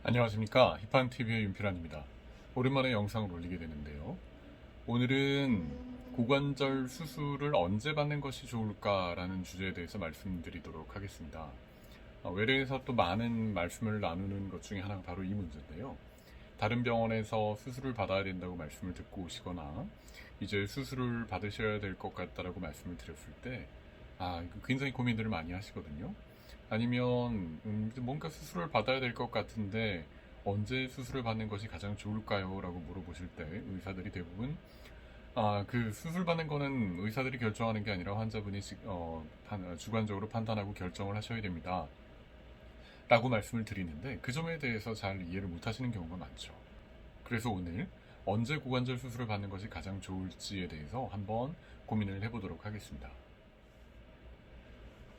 안녕하십니까. 히판TV의 윤필환입니다. 오랜만에 영상을 올리게 되는데요. 오늘은 고관절 수술을 언제 받는 것이 좋을까라는 주제에 대해서 말씀드리도록 하겠습니다. 외래에서 또 많은 말씀을 나누는 것 중에 하나가 바로 이 문제인데요. 다른 병원에서 수술을 받아야 된다고 말씀을 듣고 오시거나 이제 수술을 받으셔야 될 것 같다라고 말씀을 드렸을 때 굉장히 고민들을 많이 하시거든요. 아니면 뭔가 수술을 받아야 될 것 같은데 언제 수술을 받는 것이 가장 좋을까요? 라고 물어보실 때 의사들이 대부분 그 수술 받는 거는 의사들이 결정하는 게 아니라 환자분이 주관적으로 판단하고 결정을 하셔야 됩니다. 라고 말씀을 드리는데 그 점에 대해서 잘 이해를 못 하시는 경우가 많죠. 그래서 오늘 언제 고관절 수술을 받는 것이 가장 좋을지에 대해서 한번 고민을 해보도록 하겠습니다.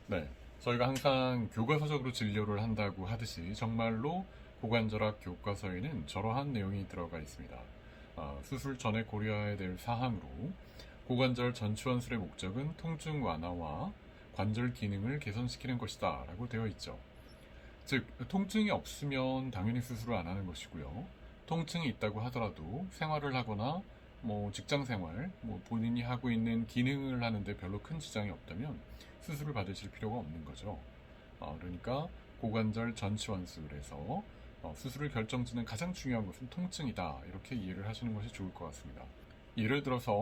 네. 저희가 항상 교과서적으로 진료를 한다고 하듯이 정말로 고관절학 교과서에는 저러한 내용이 들어가 있습니다. 수술 전에 고려해야 될 사항으로 고관절 전추원술의 목적은 통증 완화와 관절 기능을 개선시키는 것이다 라고 되어 있죠. 즉, 통증이 없으면 당연히 수술을 안 하는 것이고요. 통증이 있다고 하더라도 생활을 하거나 직장 생활, 본인이 하고 있는 기능을 하는데 별로 큰 지장이 없다면 수술을 받으실 필요가 없는 거죠. 그러니까 고관절 전치원술에서 수술을 결정짓는 가장 중요한 것은 통증이다. 이렇게 이해를 하시는 것이 좋을 것 같습니다. 예를 들어서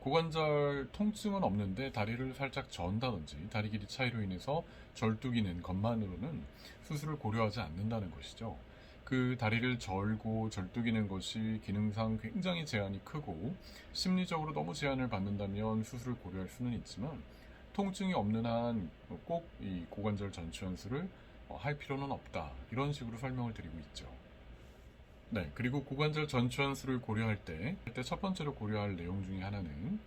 고관절 통증은 없는데 다리를 살짝 전다든지 다리 길이 차이로 인해서 절뚝이는 것만으로는 수술을 고려하지 않는다는 것이죠. 그 다리를 절고 절뚝이는 것이 기능상 굉장히 제한이 크고 심리적으로 너무 제한을 받는다면 수술을 고려할 수는 있지만 통증이 없는 한 꼭 이 고관절 전치원술을 할 필요는 없다. 이런 식으로 설명을 드리고 있죠. 네, 그리고 고관절 전추환술을 고려할 때 첫 번째로 고려할 내용 중에 하나는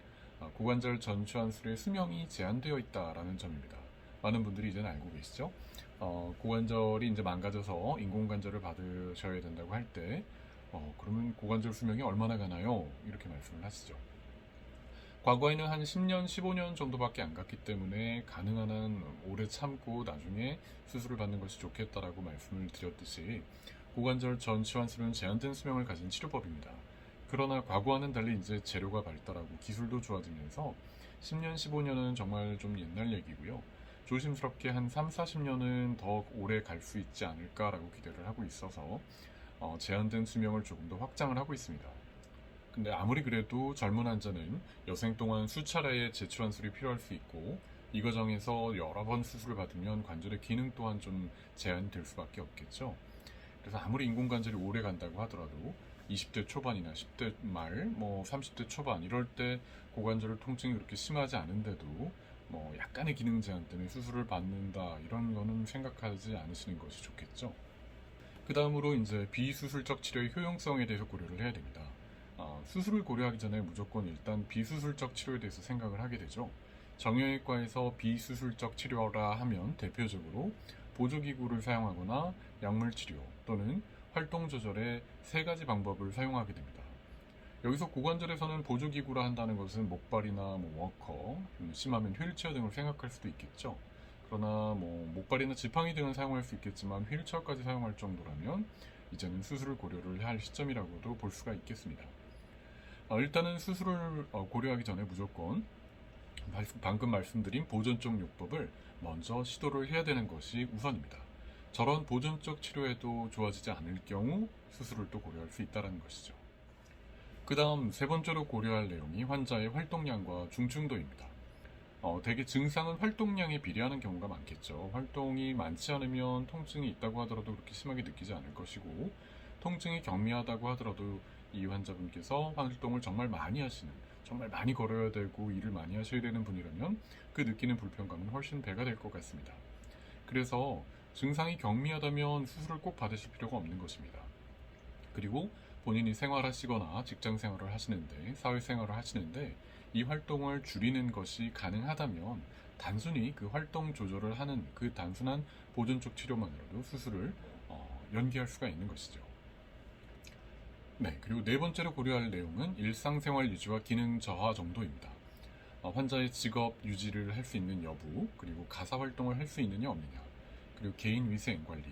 고관절 전추환술의 수명이 제한되어 있다라는 점입니다. 많은 분들이 이제는 알고 계시죠? 고관절이 이제 망가져서 인공관절을 받으셔야 된다고 할 때, 그러면 고관절 수명이 얼마나 가나요? 이렇게 말씀을 하시죠. 과거에는 한 10년, 15년 정도밖에 안 갔기 때문에 가능한 한 오래 참고 나중에 수술을 받는 것이 좋겠다라고 말씀을 드렸듯이 고관절 전치환술은 제한된 수명을 가진 치료법입니다. 그러나 과거와는 달리 이제 재료가 발달하고 기술도 좋아지면서 10년, 15년은 정말 좀 옛날 얘기고요. 조심스럽게 한 3, 40년은 더 오래 갈 수 있지 않을까라고 기대를 하고 있어서 제한된 수명을 조금 더 확장을 하고 있습니다. 근데 아무리 그래도 젊은 환자는 여생 동안 수차례의 재추환술이 필요할 수 있고 이 과정에서 여러 번 수술을 받으면 관절의 기능 또한 좀 제한이 될 수밖에 없겠죠. 그래서 아무리 인공관절이 오래 간다고 하더라도 20대 초반이나 10대 말, 30대 초반 이럴 때 고관절 통증이 그렇게 심하지 않은데도 약간의 기능 제한 때문에 수술을 받는다 이런 거는 생각하지 않으시는 것이 좋겠죠. 그 다음으로 이제 비수술적 치료의 효용성에 대해서 고려를 해야 됩니다. 수술을 고려하기 전에 무조건 일단 비수술적 치료에 대해서 생각을 하게 되죠. 정형외과에서 비수술적 치료라 하면 대표적으로 보조기구를 사용하거나 약물 치료 또는 활동 조절의 세 가지 방법을 사용하게 됩니다. 여기서 고관절에서는 보조기구라 한다는 것은 목발이나 워커, 심하면 휠체어 등을 생각할 수도 있겠죠. 그러나 목발이나 지팡이 등은 사용할 수 있겠지만 휠체어까지 사용할 정도라면 이제는 수술을 고려를 할 시점이라고도 볼 수가 있겠습니다. 일단은 수술을 고려하기 전에 무조건 방금 말씀드린 보존적 요법을 먼저 시도를 해야 되는 것이 우선입니다. 저런 보존적 치료에도 좋아지지 않을 경우 수술을 또 고려할 수 있다는 것이죠. 그 다음 세 번째로 고려할 내용이 환자의 활동량과 중증도입니다. 대개 증상은 활동량에 비례하는 경우가 많겠죠. 활동이 많지 않으면 통증이 있다고 하더라도 그렇게 심하게 느끼지 않을 것이고 통증이 경미하다고 하더라도 이 환자분께서 활동을 정말 많이 하시는, 정말 많이 걸어야 되고 일을 많이 하셔야 되는 분이라면 그 느끼는 불편감은 훨씬 배가 될 것 같습니다. 그래서 증상이 경미하다면 수술을 꼭 받으실 필요가 없는 것입니다. 그리고 본인이 생활하시거나 직장 생활을 하시는데, 사회생활을 하시는데 이 활동을 줄이는 것이 가능하다면 단순히 그 활동 조절을 하는 그 단순한 보존적 치료만으로도 수술을 연기할 수가 있는 것이죠. 네, 그리고 네 번째로 고려할 내용은 일상생활 유지와 기능 저하 정도입니다. 환자의 직업 유지를 할 수 있는 여부, 그리고 가사 활동을 할 수 있느냐 없느냐, 그리고 개인 위생 관리,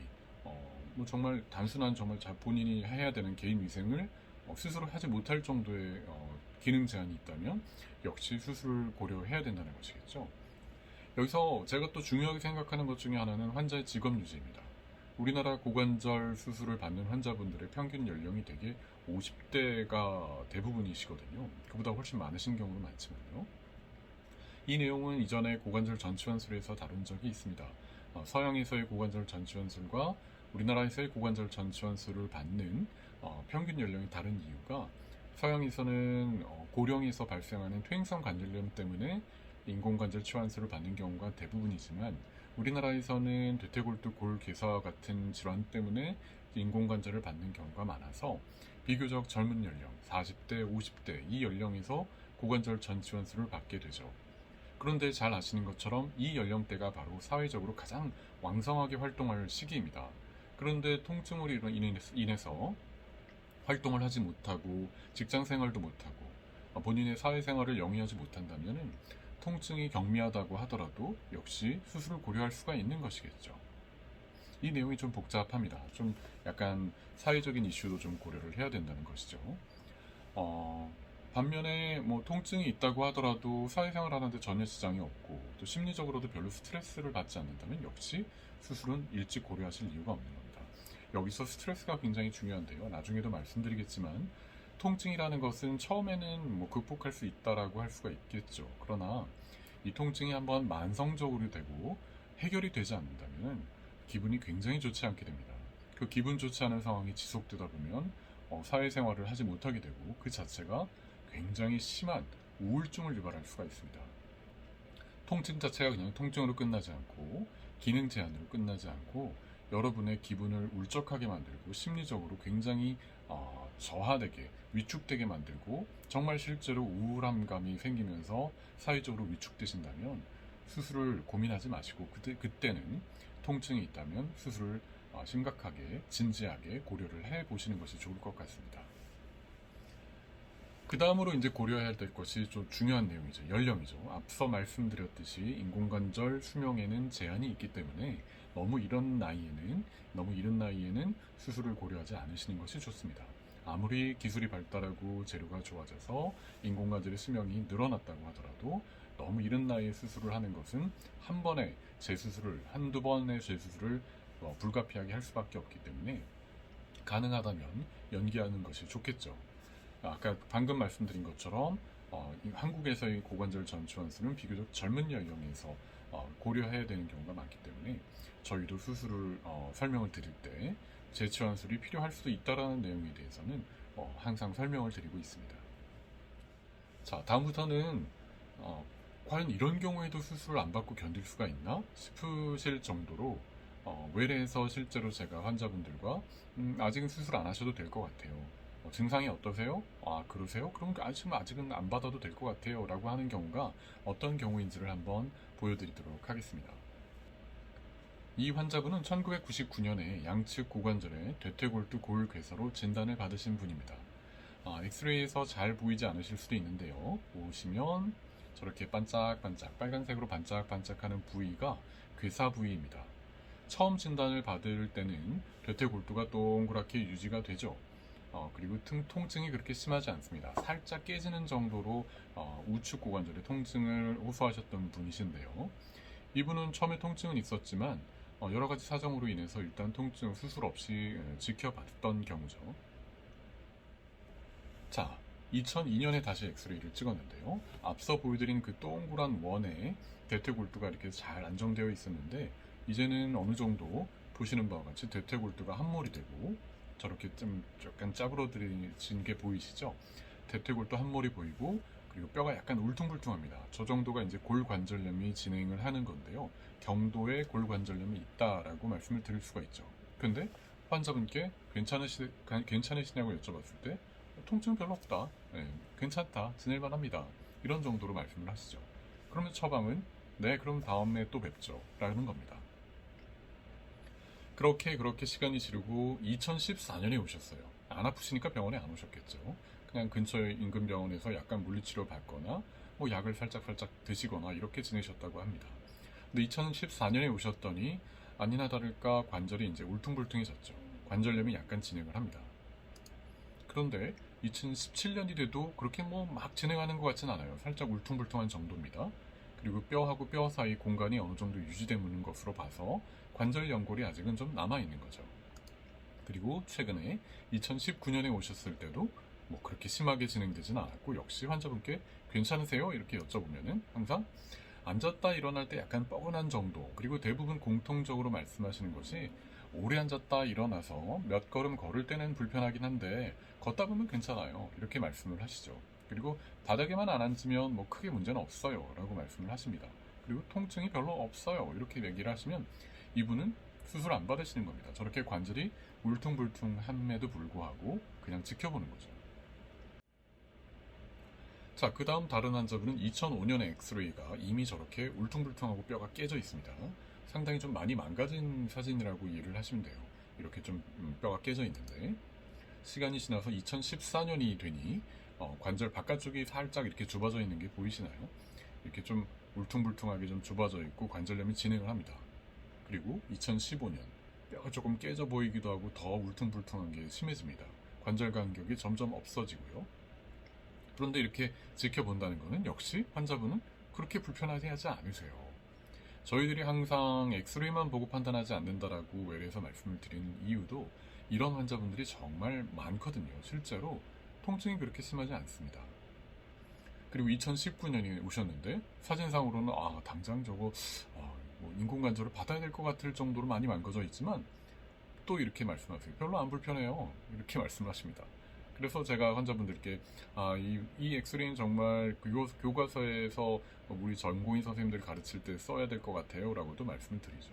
뭐 정말 단순한 정말 본인이 해야 되는 개인 위생을 스스로 하지 못할 정도의 기능 제한이 있다면 역시 수술을 고려해야 된다는 것이겠죠. 여기서 제가 또 중요하게 생각하는 것 중에 하나는 환자의 직업 유지입니다. 우리나라 고관절 수술을 받는 환자분들의 평균 연령이 되게 50대가 대부분이시거든요. 그보다 훨씬 많으신 경우도 많지만요. 이 내용은 이전에 고관절 전치환술에서 다룬 적이 있습니다. 서양에서의 고관절 전치환술과 우리나라에서의 고관절 전치환술을 받는 평균 연령이 다른 이유가 서양에서는 고령에서 발생하는 퇴행성 관절염 때문에 인공관절 치환술을 받는 경우가 대부분이지만 우리나라에서는 대퇴골두 골괴사와 같은 질환 때문에 인공관절을 받는 경우가 많아서 비교적 젊은 연령, 40대, 50대 이 연령에서 고관절 전치환술을 받게 되죠. 그런데 잘 아시는 것처럼 이 연령대가 바로 사회적으로 가장 왕성하게 활동할 시기입니다. 그런데 통증으로 인해서 활동을 하지 못하고 직장 생활도 못하고 본인의 사회생활을 영위하지 못한다면 통증이 경미하다고 하더라도 역시 수술을 고려할 수가 있는 것이겠죠. 이 내용이 좀 복잡합니다. 좀 약간 사회적인 이슈도 좀 고려를 해야 된다는 것이죠. 반면에 뭐 통증이 있다고 하더라도 사회생활 하는데 전혀 지장이 없고 또 심리적으로도 별로 스트레스를 받지 않는다면 역시 수술은 일찍 고려하실 이유가 없는 겁니다. 여기서 스트레스가 굉장히 중요한데요. 나중에도 말씀드리겠지만 통증이라는 것은 처음에는 뭐 극복할 수 있다라고 할 수가 있겠죠. 그러나 이 통증이 한번 만성적으로 되고 해결이 되지 않는다면 기분이 굉장히 좋지 않게 됩니다. 그 기분 좋지 않은 상황이 지속되다 보면 사회생활을 하지 못하게 되고 그 자체가 굉장히 심한 우울증을 유발할 수가 있습니다. 통증 자체가 그냥 통증으로 끝나지 않고 기능 제한으로 끝나지 않고 여러분의 기분을 울적하게 만들고 심리적으로 굉장히 저하되게 위축되게 만들고 정말 실제로 우울함감이 생기면서 사회적으로 위축되신다면 수술을 고민하지 마시고 그때는 통증이 있다면 수술을 심각하게 진지하게 고려를 해보시는 것이 좋을 것 같습니다. 그 다음으로 이제 고려해야 될 것이 좀 중요한 내용이죠. 연령이죠. 앞서 말씀드렸듯이 인공관절 수명에는 제한이 있기 때문에 너무 이른 나이에는 수술을 고려하지 않으시는 것이 좋습니다. 아무리 기술이 발달하고 재료가 좋아져서 인공관절의 수명이 늘어났다고 하더라도 너무 이른 나이에 수술을 하는 것은 한두 번의 재수술을 불가피하게 할 수밖에 없기 때문에 가능하다면 연기하는 것이 좋겠죠. 아까 방금 말씀드린 것처럼 한국에서의 고관절 전치환술은 비교적 젊은 연령에서 고려해야 되는 경우가 많기 때문에 저희도 수술을 설명을 드릴 때 재치환술이 필요할 수도 있다는 내용에 대해서는 항상 설명을 드리고 있습니다. 자, 다음부터는 과연 이런 경우에도 수술을 안 받고 견딜 수가 있나 싶으실 정도로 외래에서 실제로 제가 환자분들과 아직은 수술 안 하셔도 될 것 같아요. 증상이 어떠세요? 그러세요? 그럼 아직은 안 받아도 될 것 같아요 라고 하는 경우가 어떤 경우인지를 한번 보여드리도록 하겠습니다. 이 환자분은 1999년에 양측 고관절에 대퇴골두 골괴사로 진단을 받으신 분입니다. 엑스레이에서 잘 보이지 않으실 수도 있는데요. 보시면 저렇게 반짝반짝 빨간색으로 반짝반짝하는 부위가 괴사 부위입니다. 처음 진단을 받을 때는 대퇴골두가 동그랗게 유지가 되죠. 그리고 통증이 그렇게 심하지 않습니다. 살짝 깨지는 정도로 우측 고관절에 통증을 호소하셨던 분이신데요. 이분은 처음에 통증은 있었지만 여러 가지 사정으로 인해서 일단 통증 수술 없이 지켜봤던 경우죠. 자, 2002년에 다시 엑스레이를 찍었는데요. 앞서 보여드린 그 동그란 원에 대퇴골두가 이렇게 잘 안정되어 있었는데 이제는 어느 정도 보시는 바와 같이 대퇴골두가 함몰이 되고 저렇게 좀 약간 짜부러진 게 보이시죠? 대퇴골두 함몰이 보이고 그리고 뼈가 약간 울퉁불퉁합니다. 저 정도가 이제 골관절염이 진행을 하는 건데요. 경도의 골관절염이 있다라고 말씀을 드릴 수가 있죠. 근데 환자분께 괜찮으시냐고 여쭤봤을 때 통증 별로 없다. 네, 괜찮다. 지낼만 합니다. 이런 정도로 말씀을 하시죠. 그러면 처방은 네, 그럼 다음에 또 뵙죠. 라는 겁니다. 그렇게 시간이 지르고 2014년에 오셨어요. 안 아프시니까 병원에 안 오셨겠죠. 그냥 근처의 인근 병원에서 약간 물리치료 받거나 뭐 약을 살짝 드시거나 이렇게 지내셨다고 합니다. 근데 2014년에 오셨더니 아니나 다를까 관절이 이제 울퉁불퉁해졌죠. 관절염이 약간 진행을 합니다. 그런데 2017년이 돼도 그렇게 뭐 막 진행하는 것 같진 않아요. 살짝 울퉁불퉁한 정도입니다. 그리고 뼈하고 뼈 사이 공간이 어느 정도 유지되는 것으로 봐서 관절 연골이 아직은 좀 남아있는 거죠. 그리고 최근에 2019년에 오셨을 때도 뭐 그렇게 심하게 진행되진 않았고, 역시 환자분께 괜찮으세요? 이렇게 여쭤보면은 항상 앉았다 일어날 때 약간 뻐근한 정도, 그리고 대부분 공통적으로 말씀하시는 것이 오래 앉았다 일어나서 몇 걸음 걸을 때는 불편하긴 한데 걷다 보면 괜찮아요, 이렇게 말씀을 하시죠. 그리고 바닥에만 안 앉으면 뭐 크게 문제는 없어요 라고 말씀을 하십니다. 그리고 통증이 별로 없어요 이렇게 얘기를 하시면 이분은 수술 안 받으시는 겁니다. 저렇게 관절이 울퉁불퉁함에도 불구하고 그냥 지켜보는 거죠. 자, 그 다음 다른 환자분은 2005년의 엑스레이가 이미 저렇게 울퉁불퉁하고 뼈가 깨져 있습니다. 상당히 좀 많이 망가진 사진이라고 이해를 하시면 돼요. 이렇게 좀 뼈가 깨져 있는데, 시간이 지나서 2014년이 되니 관절 바깥쪽이 살짝 이렇게 좁아져 있는 게 보이시나요? 이렇게 좀 울퉁불퉁하게 좀 좁아져 있고 관절염이 진행을 합니다. 그리고 2015년 뼈가 조금 깨져 보이기도 하고 더 울퉁불퉁한 게 심해집니다. 관절 간격이 점점 없어지고요. 그런데 이렇게 지켜본다는 것은 역시 환자분은 그렇게 불편하게 하지 않으세요. 저희들이 항상 엑스레이만 보고 판단하지 않는다라고 외래에서 말씀을 드리는 이유도 이런 환자분들이 정말 많거든요. 실제로 통증이 그렇게 심하지 않습니다. 그리고 2019년에 오셨는데 사진상으로는 당장 저거 뭐 인공관절을 받아야 될 것 같을 정도로 많이 망가져 있지만 또 이렇게 말씀하세요. 별로 안 불편해요. 이렇게 말씀하십니다. 그래서 제가 환자분들께 이 엑스레이는 정말 교과서에서 우리 전공의 선생님들 가르칠 때 써야 될 것 같아요 라고도 말씀을 드리죠.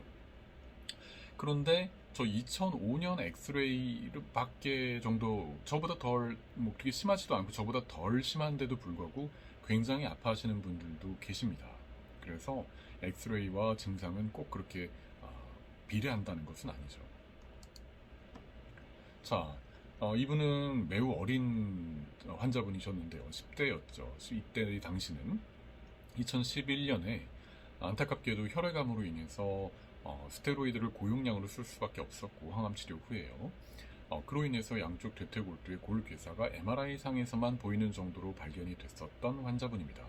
그런데 저 2005년 엑스레이 밖에 정도, 저보다 덜 뭐 그렇게 심하지도 않고 저보다 덜 심한데도 불구하고 굉장히 아파하시는 분들도 계십니다. 그래서 엑스레이와 증상은 꼭 그렇게 비례한다는 것은 아니죠. 자, 이분은 매우 어린 환자분이셨는데요. 10대였죠. 이때 당시는 2011년에 안타깝게도 혈액암으로 인해서 스테로이드를 고용량으로 쓸 수밖에 없었고, 항암 치료 후에요. 그로 인해서 양쪽 대퇴골두의 골괴사가 MRI상에서만 보이는 정도로 발견이 됐었던 환자분입니다.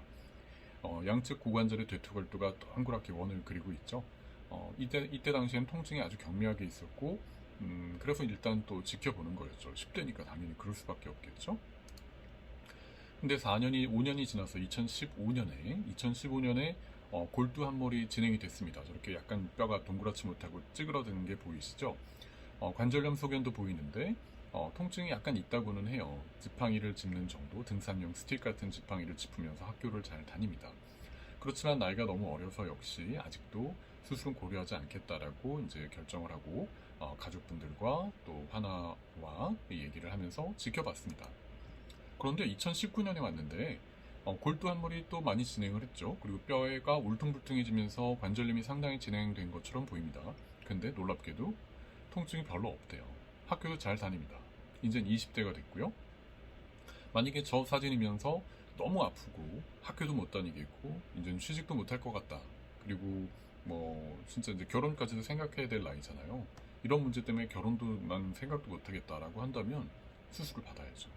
양측 고관절의 대퇴골두가 동그랗게 원을 그리고 있죠. 이때 당시엔 통증이 아주 경미하게 있었고, 그래서 일단 또 지켜보는 거였죠. 10대니까 당연히 그럴 수밖에 없겠죠. 근데 5년이 지나서 2015년에 골두 한 몰이 진행이 됐습니다. 저렇게 약간 뼈가 동그랗지 못하고 찌그러드는 게 보이시죠? 관절염 소견도 보이는데 통증이 약간 있다고는 해요. 지팡이를 짚는 정도, 등산용 스틱 같은 지팡이를 짚으면서 학교를 잘 다닙니다. 그렇지만 나이가 너무 어려서 역시 아직도 수술은 고려하지 않겠다라고 이제 결정을 하고 가족분들과 또 하나와 얘기를 하면서 지켜봤습니다. 그런데 2019년에 왔는데 골두 한몰이 또 많이 진행을 했죠. 그리고 뼈가 울퉁불퉁해지면서 관절염이 상당히 진행된 것처럼 보입니다. 근데 놀랍게도 통증이 별로 없대요. 학교도 잘 다닙니다. 이젠 20대가 됐고요. 만약에 저 사진이면서 너무 아프고 학교도 못 다니겠고 이제는 취직도 못 할 것 같다. 그리고 뭐 진짜 이제 결혼까지도 생각해야 될 나이잖아요. 이런 문제 때문에 결혼도 난 생각도 못 하겠다라고 한다면 수술을 받아야죠.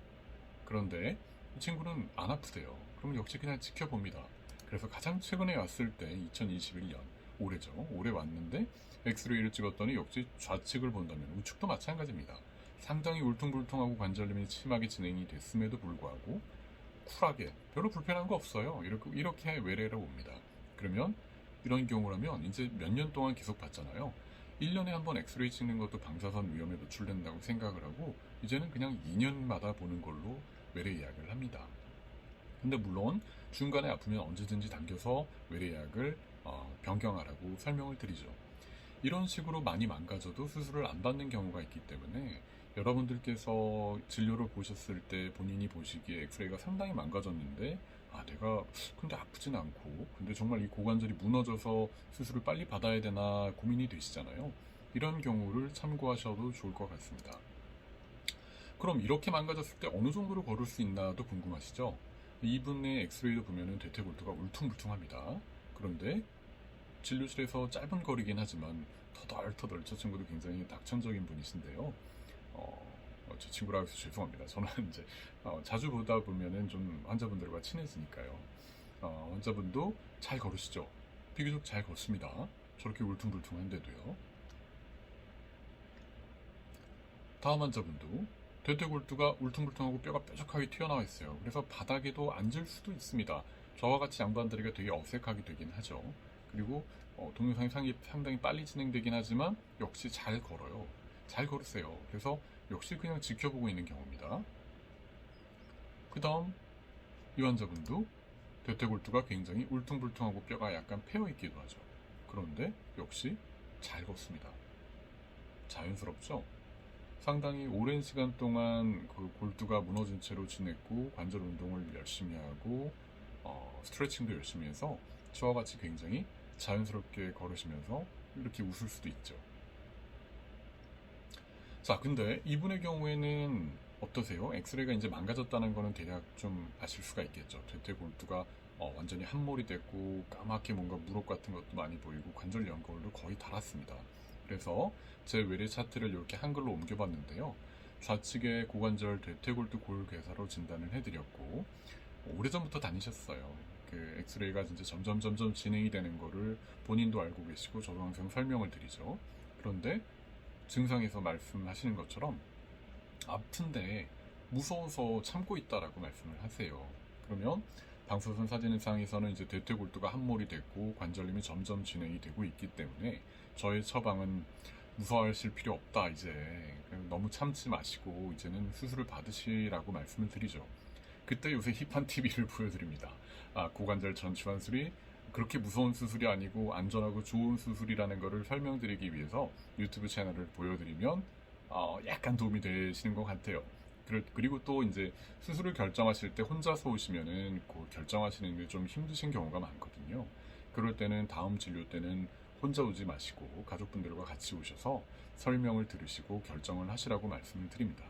그런데 이 친구는 안 아프대요. 그럼 역시 그냥 지켜봅니다. 그래서 가장 최근에 왔을 때 2021년 올해죠. 올해 왔는데 엑스레이를 찍었더니 역시 좌측을 본다면 우측도 마찬가지입니다. 상당히 울퉁불퉁하고 관절염이 심하게 진행이 됐음에도 불구하고 쿨하게 별로 불편한 거 없어요. 이렇게 외래로 옵니다. 그러면 이런 경우라면 이제 몇 년 동안 계속 봤잖아요. 1년에 한 번 엑스레이 찍는 것도 방사선 위험에 노출된다고 생각을 하고 이제는 그냥 2년마다 보는 걸로 외래 예약을 합니다. 근데 물론 중간에 아프면 언제든지 당겨서 외래 예약을 변경하라고 설명을 드리죠. 이런 식으로 많이 망가져도 수술을 안 받는 경우가 있기 때문에 여러분들께서 진료를 보셨을 때 본인이 보시기에 엑스레이가 상당히 망가졌는데 내가 근데 아프진 않고 근데 정말 이 고관절이 무너져서 수술을 빨리 받아야 되나 고민이 되시잖아요. 이런 경우를 참고하셔도 좋을 것 같습니다. 그럼 이렇게 망가졌을 때 어느 정도로 걸을 수 있나도 궁금하시죠? 이분의 엑스레이도 보면은 대퇴골두가 울퉁불퉁합니다. 그런데 진료실에서 짧은 거리긴 하지만 터덜터덜, 저 친구도 굉장히 낙천적인 분이신데요. 제 친구라고 해서 죄송합니다. 저는 이제 자주 보다 보면은 좀 환자분들과 친해지니까요. 환자분도 잘 걸으시죠? 비교적 잘 걷습니다. 저렇게 울퉁불퉁한데도요. 다음 환자분도 대퇴골두가 울퉁불퉁하고 뼈가 뾰족하게 튀어나와 있어요. 그래서 바닥에도 앉을 수도 있습니다. 저와 같이 양반들에게 되게 어색하게 되긴 하죠. 그리고 동영상이 상당히 빨리 진행되긴 하지만 역시 잘 걸어요. 잘 걸으세요. 그래서 역시 그냥 지켜보고 있는 경우입니다. 그 다음 이 환자분도 대퇴골두가 굉장히 울퉁불퉁하고 뼈가 약간 패여있기도 하죠. 그런데 역시 잘 걷습니다. 자연스럽죠? 상당히 오랜 시간 동안 그 골두가 무너진 채로 지냈고 관절 운동을 열심히 하고 스트레칭도 열심히 해서 저와 같이 굉장히 자연스럽게 걸으시면서 이렇게 웃을 수도 있죠. 자, 근데 이분의 경우에는 어떠세요? 엑스레이가 이제 망가졌다는 거는 대략 좀 아실 수가 있겠죠. 대퇴골두가 완전히 함몰이 됐고 까맣게 뭔가 물혹 같은 것도 많이 보이고 관절 연골도 거의 닳았습니다. 그래서 제 외래 차트를 이렇게 한글로 옮겨봤는데요. 좌측에 고관절 대퇴골두 골괴사로 진단을 해드렸고 오래전부터 다니셨어요. 그 엑스레이가 진짜 점점 진행이 되는 거를 본인도 알고 계시고 저도 항상 설명을 드리죠. 그런데 증상에서 말씀하시는 것처럼 아픈데 무서워서 참고 있다라고 말씀을 하세요. 그러면 방사선 사진상에서는 이제 대퇴골두가 함몰이 됐고 관절염이 점점 진행이 되고 있기 때문에 저의 처방은 무서워하실 필요 없다. 이제 너무 참지 마시고 이제는 수술을 받으시라고 말씀을 드리죠. 그때 요새 힙한 TV를 보여드립니다. 고관절 전치환술이 그렇게 무서운 수술이 아니고 안전하고 좋은 수술이라는 것을 설명드리기 위해서 유튜브 채널을 보여드리면 약간 도움이 되시는 것 같아요. 그리고 또 이제 수술을 결정하실 때 혼자서 오시면은 그 결정하시는 게 좀 힘드신 경우가 많거든요. 그럴 때는 다음 진료 때는 혼자 오지 마시고 가족분들과 같이 오셔서 설명을 들으시고 결정을 하시라고 말씀을 드립니다.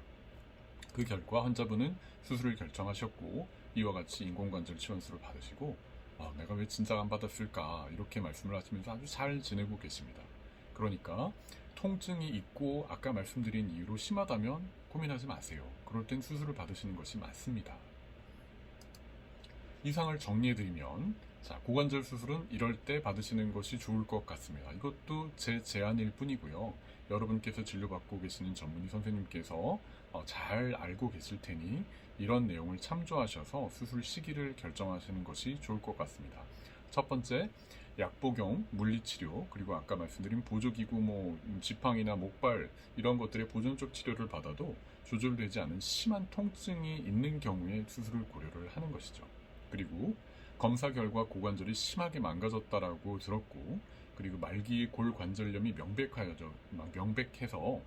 그 결과 환자분은 수술을 결정하셨고 이와 같이 인공관절 치원술을 받으시고 내가 왜 진작 안 받았을까 이렇게 말씀을 하시면서 아주 잘 지내고 계십니다. 그러니까 통증이 있고 아까 말씀드린 이유로 심하다면 고민하지 마세요. 그럴 땐 수술을 받으시는 것이 맞습니다. 이상을 정리해드리면 고관절 수술은 이럴 때 받으시는 것이 좋을 것 같습니다. 이것도 제 제안일 뿐이고요. 여러분께서 진료받고 계시는 전문의 선생님께서 잘 알고 계실 테니 이런 내용을 참조하셔서 수술 시기를 결정하시는 것이 좋을 것 같습니다. 첫 번째, 약복용, 물리치료, 그리고 아까 말씀드린 보조기구, 지팡이나 목발 이런 것들의 보존적 치료를 받아도 조절되지 않은 심한 통증이 있는 경우에 수술을 고려를 하는 것이죠. 그리고 검사 결과 고관절이 심하게 망가졌다라고 들었고 그리고 말기 골관절염이 명백해서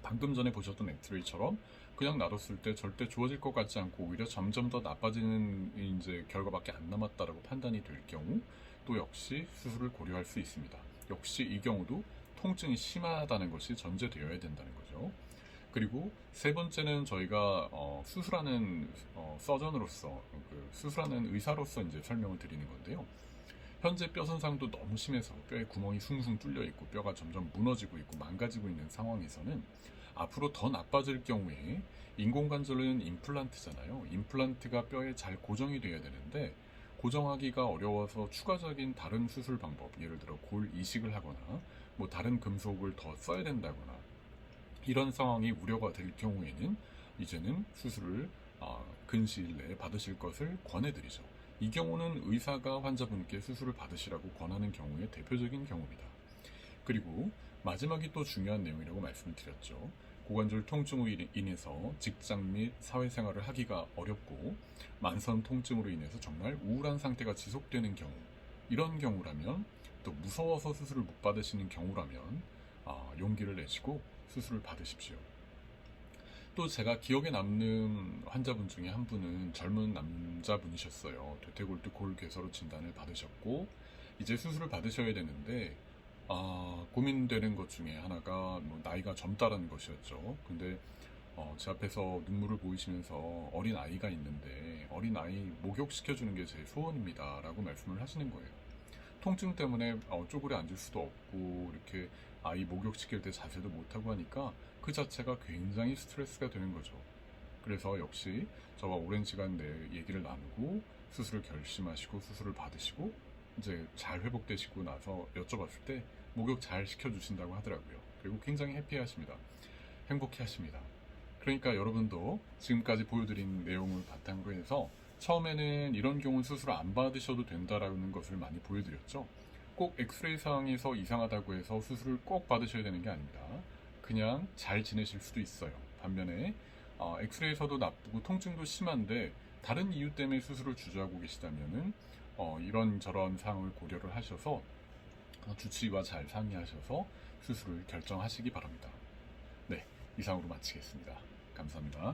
방금 전에 보셨던 엑스레이처럼 그냥 놔뒀을 때 절대 좋아질 것 같지 않고 오히려 점점 더 나빠지는 이제 결과밖에 안 남았다라고 판단이 될 경우 또 역시 수술을 고려할 수 있습니다. 역시 이 경우도 통증이 심하다는 것이 전제되어야 된다는 거죠. 그리고 세 번째는 저희가 수술하는 서전으로서 수술하는 의사로서 이제 설명을 드리는 건데요. 현재 뼈 손상도 너무 심해서 뼈에 구멍이 숭숭 뚫려 있고 뼈가 점점 무너지고 있고 망가지고 있는 상황에서는 앞으로 더 나빠질 경우에 인공관절은 임플란트잖아요. 임플란트가 뼈에 잘 고정이 돼야 되는데 고정하기가 어려워서 추가적인 다른 수술 방법, 예를 들어 골 이식을 하거나 다른 금속을 더 써야 된다거나 이런 상황이 우려가 될 경우에는 이제는 수술을 근시일 내에 받으실 것을 권해드리죠. 이 경우는 의사가 환자분께 수술을 받으시라고 권하는 경우의 대표적인 경우입니다. 그리고 마지막이 또 중요한 내용이라고 말씀을 드렸죠. 고관절 통증으로 인해서 직장 및 사회생활을 하기가 어렵고 만성 통증으로 인해서 정말 우울한 상태가 지속되는 경우 이런 경우라면 또 무서워서 수술을 못 받으시는 경우라면 용기를 내시고 수술을 받으십시오. 또 제가 기억에 남는 환자분 중에 한 분은 젊은 남자분이셨어요. 대퇴골두 골괴사로 진단을 받으셨고 이제 수술을 받으셔야 되는데 고민되는 것 중에 하나가 나이가 젊다라는 것이었죠. 근데 제 앞에서 눈물을 보이시면서 어린 아이가 있는데 어린 아이 목욕시켜주는 게 제 소원입니다 라고 말씀을 하시는 거예요. 통증 때문에 쪼그려 앉을 수도 없고 이렇게 아이 목욕시킬 때 자세도 못하고 하니까 그 자체가 굉장히 스트레스가 되는 거죠. 그래서 역시 저와 오랜 시간 내 얘기를 나누고 수술을 결심하시고 수술을 받으시고 이제 잘 회복되시고 나서 여쭤봤을 때 목욕 잘 시켜주신다고 하더라고요. 그리고 굉장히 해피하십니다. 행복해하십니다. 그러니까 여러분도 지금까지 보여드린 내용을 바탕으로 해서 처음에는 이런 경우 수술 안 받으셔도 된다라는 것을 많이 보여드렸죠. 꼭 엑스레이 상황에서 이상하다고 해서 수술을 꼭 받으셔야 되는 게 아닙니다. 그냥 잘 지내실 수도 있어요. 반면에 엑스레이에서도 나쁘고 통증도 심한데 다른 이유 때문에 수술을 주저하고 계시다면은 이런저런 사항을 고려를 하셔서 주치의와 잘 상의하셔서 수술을 결정하시기 바랍니다. 네, 이상으로 마치겠습니다. 감사합니다.